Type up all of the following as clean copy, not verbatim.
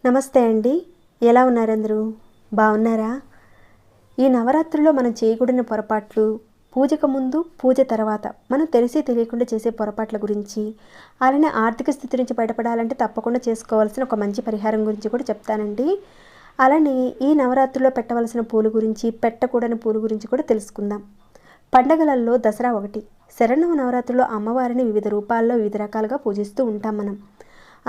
నమస్తే అండి. ఎలా ఉన్నారు అందరూ? బాగున్నారా? ఈ నవరాత్రుల్లో మనం చేయకూడని పొరపాట్లు, పూజకు ముందు, పూజ తర్వాత మనం తెలిసి తెలియకుండా చేసే పొరపాట్ల గురించి, అలానే ఆర్థిక స్థితి నుంచి బయటపడాలంటే తప్పకుండా చేసుకోవాల్సిన ఒక మంచి పరిహారం గురించి కూడా చెప్తానండి. అలానే ఈ నవరాత్రుల్లో పెట్టవలసిన పూలు గురించి, పెట్టకూడని పూలు గురించి కూడా తెలుసుకుందాం. పండగలలో దసరా ఒకటి. శరన్నవ నవరాత్రుల్లో అమ్మవారిని వివిధ రూపాల్లో వివిధ రకాలుగా పూజిస్తూ ఉంటాం మనం.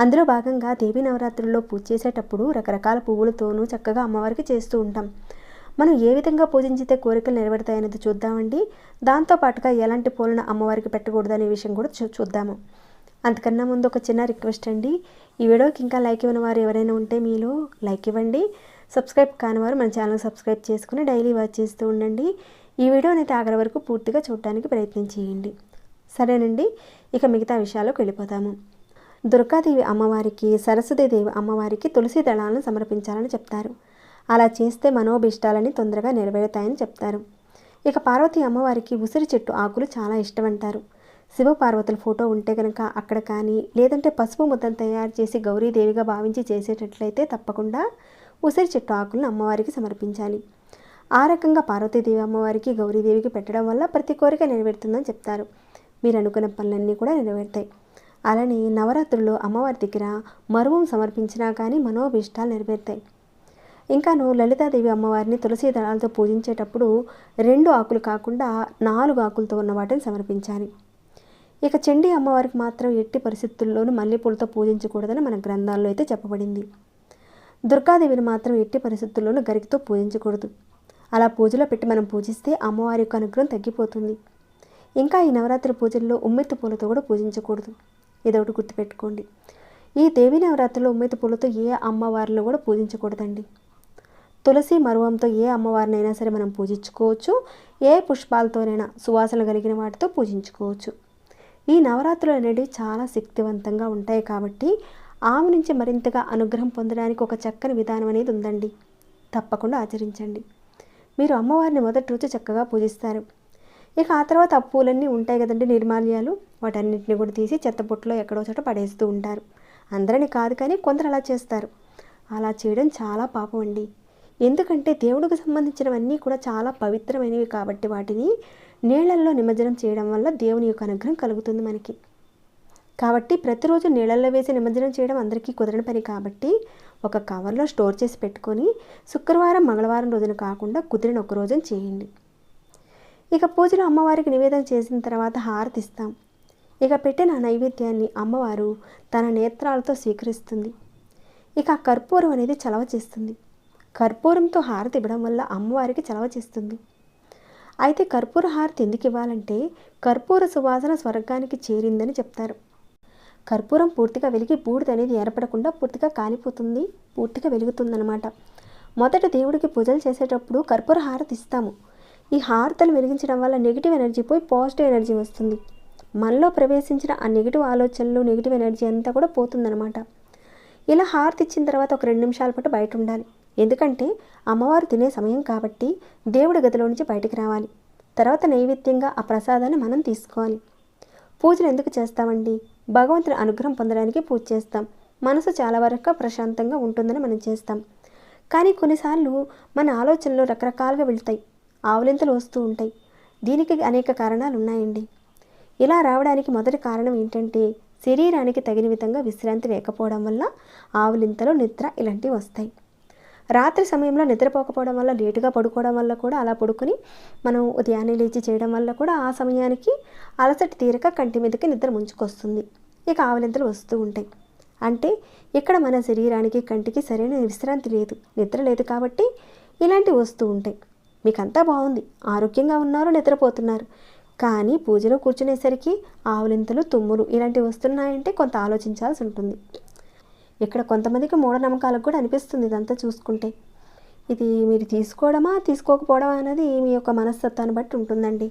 అందులో భాగంగా దేవీ నవరాత్రుల్లో పూజ చేసేటప్పుడు రకరకాల పువ్వులతోనూ చక్కగా అమ్మవారికి చేస్తూ ఉంటాం. మనం ఏ విధంగా పూజించితే కోరికలు నెరవేరుతాయనేది చూద్దామండి. దాంతోపాటుగా ఎలాంటి పూలను అమ్మవారికి పెట్టకూడదు అనే విషయం కూడా చూద్దాము. అంతకన్నా ముందు ఒక చిన్న రిక్వెస్ట్ అండి. ఈ వీడియోకి ఇంకా లైక్ ఇవ్వని వారు ఎవరైనా ఉంటే మీలో లైక్ ఇవ్వండి. సబ్స్క్రైబ్ కాని వారు మన ఛానల్ సబ్స్క్రైబ్ చేసుకుని డైలీ వాచ్ చేస్తూ ఉండండి. ఈ వీడియోని ఆఖరి వరకు పూర్తిగా చూడడానికి ప్రయత్నం చేయండి. సరేనండి, ఇక మిగతా విషయాలకు వెళ్ళిపోతాము. దుర్గాదేవి అమ్మవారికి, సరస్వతీదేవి అమ్మవారికి తులసి దళాలను సమర్పించాలని చెప్తారు. అలా చేస్తే మనోభీష్టాలని తొందరగా నెరవేరుతాయని చెప్తారు. ఇక పార్వతీ అమ్మవారికి ఉసిరి చెట్టు ఆకులు చాలా ఇష్టం అంటారు. శివపార్వతుల ఫోటో ఉంటే కనుక అక్కడ కానీ, లేదంటే పసుపు ముద్దను తయారు చేసి గౌరీదేవిగా భావించి చేసేటట్లయితే తప్పకుండా ఉసిరి చెట్టు ఆకులను అమ్మవారికి సమర్పించాలి. ఆ రకంగా పార్వతీదేవి అమ్మవారికి, గౌరీదేవికి పెట్టడం వల్ల ప్రతి కోరిక నెరవేరుతుందని చెప్తారు. మీరు అనుకున్న పనులన్నీ కూడా నెరవేరుతాయి. అలానే నవరాత్రుల్లో అమ్మవారి దగ్గర మరువం సమర్పించినా కానీ మనోభీష్టాలు నెరవేరుతాయి. ఇంకాను లలితాదేవి అమ్మవారిని తులసి దళాలతో పూజించేటప్పుడు 2 ఆకులు కాకుండా 4 ఆకులతో ఉన్న వాటిని సమర్పించాలి. ఇక చండీ అమ్మవారికి మాత్రం ఎట్టి పరిస్థితుల్లోనూ మల్లెపూలతో పూజించకూడదని మన గ్రంథాల్లో అయితే చెప్పబడింది. దుర్గాదేవిని మాత్రం ఎట్టి పరిస్థితుల్లోనూ గరికతో పూజించకూడదు. అలా పూజలో పెట్టి మనం పూజిస్తే అమ్మవారి యొక్క అనుగ్రహం తగ్గిపోతుంది. ఇంకా ఈ నవరాత్రి పూజల్లో ఉమ్మెత్తు పూలతో కూడా పూజించకూడదు. ఇదొకటి గుర్తుపెట్టుకోండి. ఈ దేవీ నవరాత్రిలో ఉమ్మెత్తు పూలతో ఏ అమ్మవారిని కూడా పూజించకూడదండి. తులసి మరువంతో ఏ అమ్మవారినైనా సరే మనం పూజించుకోవచ్చు. ఏ పుష్పాలతోనైనా సువాసన కలిగిన వాటితో పూజించుకోవచ్చు. ఈ నవరాత్రులు అనేవి చాలా శక్తివంతంగా ఉంటాయి కాబట్టి ఆమె నుంచి మరింతగా అనుగ్రహం పొందడానికి ఒక చక్కని విధానం అనేది ఉందండి. తప్పకుండా ఆచరించండి. మీరు అమ్మవారిని మొదటి రోజు చక్కగా పూజిస్తారు. ఇక ఆ తర్వాత ఆ పూలన్నీ ఉంటాయి కదండి, నిర్మాల్యాలు, వాటన్నిటిని కూడా తీసి చెత్తబుట్టలో ఎక్కడో చోట పడేస్తూ ఉంటారు. అందరిని కాదు కానీ కొందరు అలా చేస్తారు. అలా చేయడం చాలా పాపం అండి. ఎందుకంటే దేవుడికి సంబంధించినవన్నీ కూడా చాలా పవిత్రమైనవి కాబట్టి వాటిని నీళ్ళల్లో నిమజ్జనం చేయడం వల్ల దేవుని యొక్క అనుగ్రహం కలుగుతుంది మనకి. కాబట్టి ప్రతిరోజు నీళ్ళల్లో వేసి నిమజ్జనం చేయడం అందరికీ కుదరని పని కాబట్టి ఒక కవర్లో స్టోర్ చేసి పెట్టుకొని శుక్రవారం, మంగళవారం రోజున కాకుండా కుదిరిన ఒక రోజున చేయండి. ఇక పూజలో అమ్మవారికి నివేదన చేసిన తర్వాత హారతి ఇస్తాం. ఇక పెట్టిన నైవేద్యాన్ని అమ్మవారు తన నేత్రాలతో స్వీకరిస్తుంది. ఇక కర్పూరం అనేది చలవ చేస్తుంది. కర్పూరంతో హారతి ఇవ్వడం వల్ల అమ్మవారికి చలవ చేస్తుంది. అయితే కర్పూర హారతి ఎందుకు ఇవ్వాలంటే కర్పూర సువాసన స్వర్గానికి చేరిందని చెప్తారు. కర్పూరం పూర్తిగా వెలిగి బూడిద అనేది ఏర్పడకుండా పూర్తిగా కాలిపోతుంది, పూర్తిగా వెలుగుతుందన్నమాట. మొదట దేవుడికి పూజలు చేసేటప్పుడు కర్పూర హారతి ఇస్తాము. ఈ హారతలు వెలిగించడం వల్ల నెగిటివ్ ఎనర్జీ పోయి పాజిటివ్ ఎనర్జీ వస్తుంది. మనలో ప్రవేశించిన ఆ నెగిటివ్ ఆలోచనలు, నెగిటివ్ ఎనర్జీ అంతా కూడా పోతుందన్నమాట. ఇలా హారతి ఇచ్చిన తర్వాత ఒక 2 నిమిషాల పాటు బయట ఉండాలి. ఎందుకంటే అమ్మవారు తినే సమయం కాబట్టి దేవుడి గదిలో నుంచి బయటికి రావాలి. తర్వాత నైవేద్యంగా ఆ ప్రసాదాన్ని మనం తీసుకోవాలి. పూజలు ఎందుకు చేస్తామండి? భగవంతుని అనుగ్రహం పొందడానికి పూజ చేస్తాం. మనసు చాలా వరకు ప్రశాంతంగా ఉంటుందని మనం చేస్తాం. కానీ కొన్నిసార్లు మన ఆలోచనలు రకరకాలుగా వెళ్తాయి, ఆవులింతలు వస్తూ ఉంటాయి. దీనికి అనేక కారణాలు ఉన్నాయండి. ఇలా రావడానికి మొదటి కారణం ఏంటంటే శరీరానికి తగిన విధంగా విశ్రాంతి లేకపోవడం వల్ల ఆవులింతలు, నిద్ర ఇలాంటివి వస్తాయి. రాత్రి సమయంలో నిద్రపోకపోవడం వల్ల, లేటుగా పడుకోవడం వల్ల కూడా, అలా పడుకొని మనం ఉదయాన్నే లేచి చేయడం వల్ల కూడా ఆ సమయానికి అలసట తీరక కంటి మీదకి నిద్ర ముంచుకొస్తుంది. ఇక ఆవులింతలు వస్తూ ఉంటాయి. అంటే ఇక్కడ మన శరీరానికి, కంటికి సరైన విశ్రాంతి లేదు, నిద్ర లేదు కాబట్టి ఇలాంటివి వస్తూ ఉంటాయి. మీకంతా బాగుంది, ఆరోగ్యంగా ఉన్నారు, నిద్రపోతున్నారు. కానీ పూజలో కూర్చునేసరికి ఆవులింతలు, తుమ్ములు ఇలాంటివి వస్తున్నాయంటే కొంత ఆలోచించాల్సి ఉంటుంది. ఇక్కడ కొంతమందికి మూఢనమ్మకాలకు కూడా అనిపిస్తుంది ఇదంతా చూసుకుంటే. ఇది మీరు తీసుకోవడమా తీసుకోకపోవడమా అనేది మీ యొక్క మనస్తత్వాన్ని బట్టి ఉంటుందండి.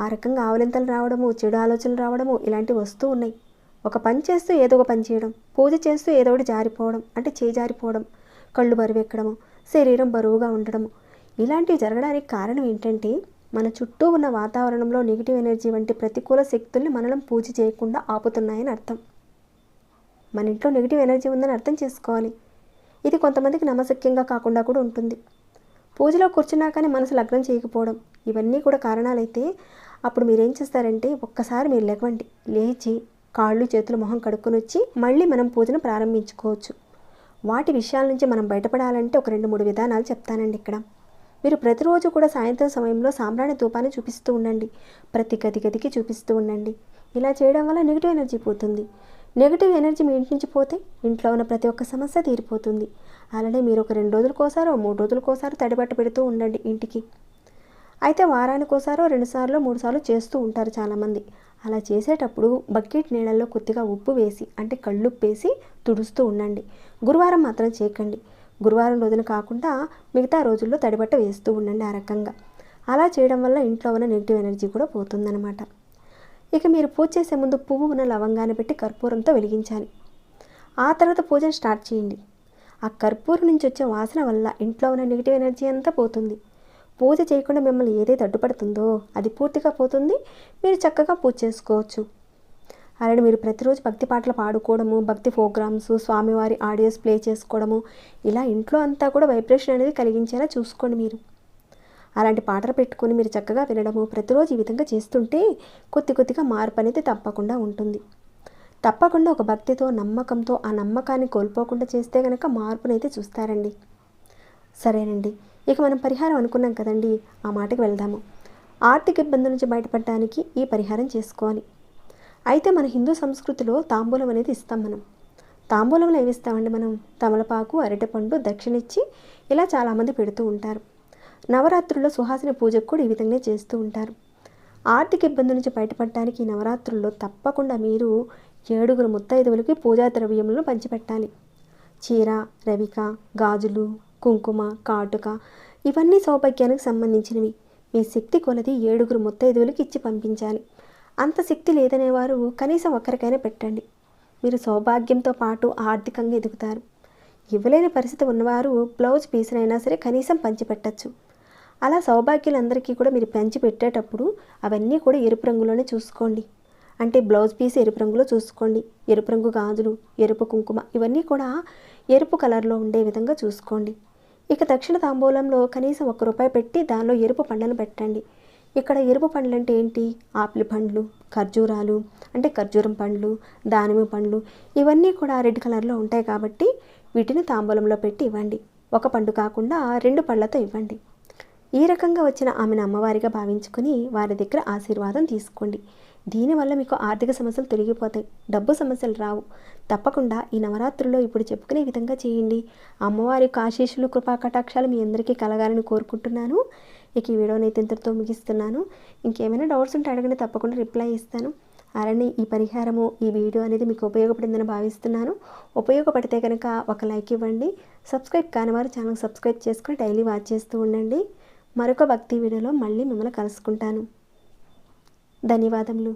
ఆ రకంగా ఆవులింతలు రావడము, చెడు ఆలోచనలు రావడము ఇలాంటివి వస్తూ ఉన్నాయి. ఒక పని చేస్తూ ఏదో ఒక పని చేయడం, పూజ చేస్తూ ఏదో ఒకటి జారిపోవడం, అంటే చేజారిపోవడం, కళ్ళు బరువెక్కడము, శరీరం బరువుగా ఉండడము ఇలాంటివి జరగడానికి కారణం ఏంటంటే మన చుట్టూ ఉన్న వాతావరణంలో నెగిటివ్ ఎనర్జీ వంటి ప్రతికూల శక్తుల్ని మనం పూజ చేయకుండా ఆపుతున్నాయని అర్థం. మన ఇంట్లో నెగిటివ్ ఎనర్జీ ఉందని అర్థం చేసుకోవాలి. ఇది కొంతమందికి నమ్మశక్యంగా కాకుండా కూడా ఉంటుంది. పూజలో కూర్చున్నా కానీ మనసు లగ్నం చేయకపోవడం, ఇవన్నీ కూడా కారణాలైతే అప్పుడు మీరేం చేస్తారంటే ఒక్కసారి మీరు లేవండి, లేచి కాళ్ళు చేతులు మొహం కడుక్కొని వచ్చి మళ్ళీ మనం పూజను ప్రారంభించుకోవచ్చు. వాటి విషయాల నుంచి మనం బయటపడాలంటే ఒక 2-3 విధానాలు చెప్తానండి ఇక్కడ. మీరు ప్రతిరోజు కూడా సాయంత్రం సమయంలో సాంబ్రాణి ధూపాన్ని చూపిస్తూ ఉండండి. ప్రతి గదికి చూపిస్తూ ఉండండి. ఇలా చేయడం వల్ల నెగిటివ్ ఎనర్జీ పోతుంది. నెగిటివ్ ఎనర్జీ మీ ఇంటి నుంచి పోతే ఇంట్లో ఉన్న ప్రతి ఒక్క సమస్య తీరిపోతుంది. అలానే మీరు ఒక 2 రోజులకోసారో 3 రోజులకోసారో తడిబట్ట పెడుతూ ఉండండి ఇంటికి. అయితే వారానికోసారో 2 సార్లు 3 సార్లు చేస్తూ ఉంటారు చాలామంది. అలా చేసేటప్పుడు బకెట్ నీళ్ళల్లో కొద్దిగా ఉప్పు వేసి అంటే కళ్ళుప్పు వేసి తుడుస్తూ ఉండండి. గురువారం మాత్రం చేయకండి. గురువారం రోజున కాకుండా మిగతా రోజుల్లో తడిబట్ట వేస్తూ ఉండండి. ఆ రకంగా అలా చేయడం వల్ల ఇంట్లో ఉన్న నెగిటివ్ ఎనర్జీ కూడా పోతుందన్నమాట. ఇక మీరు పూజ చేసే ముందు పువ్వు ఉన్న లవంగాన్ని పెట్టి కర్పూరంతో వెలిగించాలి. ఆ తర్వాత పూజను స్టార్ట్ చేయండి. ఆ కర్పూరం నుంచి వచ్చే వాసన వల్ల ఇంట్లో ఉన్న నెగిటివ్ ఎనర్జీ అంతా పోతుంది. పూజ చేయకుండా మిమ్మల్ని ఏదైతే అడ్డుపడుతుందో అది పూర్తిగా పోతుంది. మీరు చక్కగా పూజ చేసుకోవచ్చు. అలానే మీరు ప్రతిరోజు భక్తి పాటలు పాడుకోవడము, భక్తి ప్రోగ్రామ్స్, స్వామివారి ఆడియోస్ ప్లే చేసుకోవడము, ఇలా ఇంట్లో అంతా కూడా వైబ్రేషన్ అనేది కలిగించేలా చూసుకోండి మీరు. అలాంటి పాటలు పెట్టుకొని మీరు చక్కగా వినడము ప్రతిరోజు ఈ విధంగా చేస్తుంటే కొద్దిగా మార్పు అనేది తప్పకుండా ఉంటుంది. తప్పకుండా ఒక భక్తితో నమ్మకంతో ఆ నమ్మకాన్ని కోల్పోకుండా చేస్తే కనుక మార్పునైతే చూస్తారండి. సరేనండి, ఇక మనం పరిహారం అనుకున్నాం కదండి, ఆ మాటకి వెళ్దాము. ఆర్థిక ఇబ్బందుల నుంచి బయటపడడానికి ఈ పరిహారం చేసుకోవాలి. అయితే మన హిందూ సంస్కృతిలో తాంబూలం అనేది ఇస్తాం మనం. తాంబూలంలో ఏమి ఇస్తామండి మనం? తమలపాకు, అరటిపండు, దక్షిణ ఇచ్చి ఇలా చాలామంది పెడుతూ ఉంటారు. నవరాత్రుల్లో సుహాసిని పూజకు కూడా ఈ విధంగా చేస్తూ ఉంటారు. ఆర్థిక ఇబ్బందుల నుంచి బయటపడడానికి ఈ నవరాత్రుల్లో తప్పకుండా మీరు 7 ముత్తైదువులకి పూజా ద్రవ్యములను పంచిపెట్టాలి. చీర, రవిక, గాజులు, కుంకుమ, కాటుక ఇవన్నీ సౌభాగ్యానికి సంబంధించినవి. మీ శక్తి కొలది 7 ముత్తైదువులకి ఇచ్చి పంపించాలి. అంత శక్తి లేదనేవారు కనీసం ఒక్కరికైనా పెట్టండి. మీరు సౌభాగ్యంతో పాటు ఆర్థికంగా ఎదుగుతారు. ఇవ్వలేని పరిస్థితి ఉన్నవారు బ్లౌజ్ పీసునైనా సరే కనీసం పంచిపెట్టచ్చు. అలా సౌభాగ్యులందరికీ కూడా మీరు పంచి పెట్టేటప్పుడు అవన్నీ కూడా ఎరుపు రంగులోనే చూసుకోండి. అంటే బ్లౌజ్ పీస్ ఎరుపు రంగులో చూసుకోండి. ఎరుపు రంగు గాజులు, ఎరుపు కుంకుమ ఇవన్నీ కూడా ఎరుపు కలర్లో ఉండే విధంగా చూసుకోండి. ఇక దక్షిణ తాంబూలంలో కనీసం ₹1 పెట్టి దానిలో ఎరుపు పండ్లను పెట్టండి. ఇక్కడ ఎరుపు పండ్లు అంటే ఏంటి? ఆపిల్ పండ్లు, ఖర్జూరాలు అంటే ఖర్జూరం పండ్లు, దానిమ్మ పండ్లు ఇవన్నీ కూడా రెడ్ కలర్లో ఉంటాయి కాబట్టి వీటిని తాంబూలంలో పెట్టి ఇవ్వండి. ఒక పండు కాకుండా 2 పళ్ళతో ఇవ్వండి. ఈ రకంగా వచ్చిన ఆమెను అమ్మవారిగా భావించుకొని వారి దగ్గర ఆశీర్వాదం తీసుకోండి. దీనివల్ల మీకు ఆర్థిక సమస్యలు తొలగిపోతాయి, డబ్బు సమస్యలు రావు. తప్పకుండా ఈ నవరాత్రుల్లో ఇప్పుడు చెప్పుకునే విధంగా చేయండి. అమ్మవారి యొక్క ఆశీస్సులు, కృపా కటాక్షాలు మీ అందరికీ కలగాలని కోరుకుంటున్నాను. ఇక ఈ వీడియోని ఇంతటితో ముగిస్తున్నాను. ఇంకేమైనా డౌట్స్ ఉంటే అడగండి, తప్పకుండా రిప్లై ఇస్తాను. అలానే ఈ పరిహారము, ఈ వీడియో అనేది మీకు ఉపయోగపడిందని భావిస్తున్నాను. ఉపయోగపడితే కనుక ఒక లైక్ ఇవ్వండి. సబ్స్క్రైబ్ కాని వారు ఛానల్ సబ్స్క్రైబ్ చేసుకుని డైలీ వాచ్ చేస్తూ ఉండండి. మరొక భక్తి వీడియోలో మళ్ళీ మిమ్మల్ని కలుసుకుంటాను. ధన్యవాదములు.